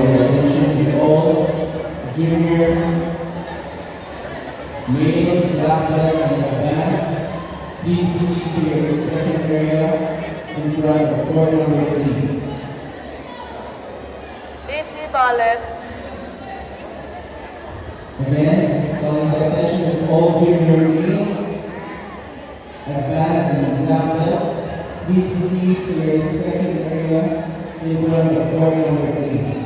your attention to all junior, male, black belt, and advanced. Please proceed to your inspection area in front of court number 3. DC Ballet. Again, calling the attention of all junior male, advanced, and black belt. Please proceed to your inspection area in front of court number 3.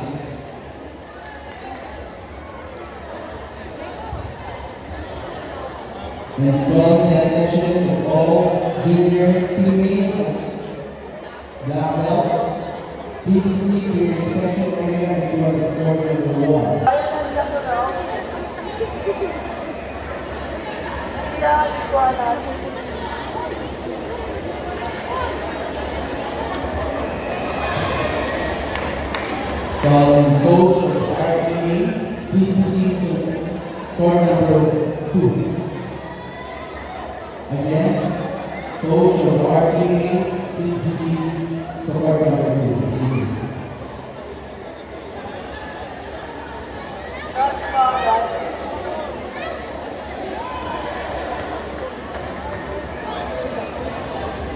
And calling the attention of all junior female black belt, please proceed to your inspection area in front of court number 1. Ayan ang lakas na. Kaya, iguanan. Calling coach of RPA, please proceed to court number 2. Again, coach of RPA, please proceed to court number 2. Thank you. That's Ballet.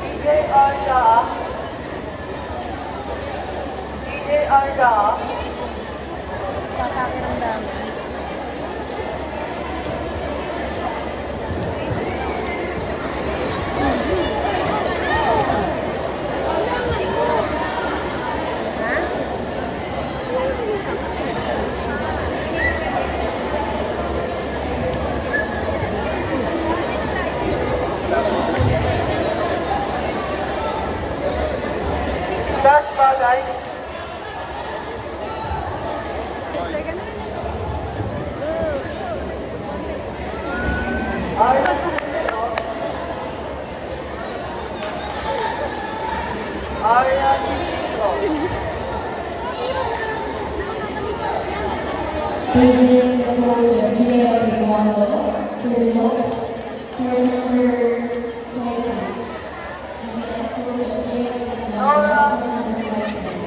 DJ Arda. DJ Arda. Pakiramdam. That's Ballet. Arya. Arya Dito. Praising the coach of GA Taekwondo, True Love,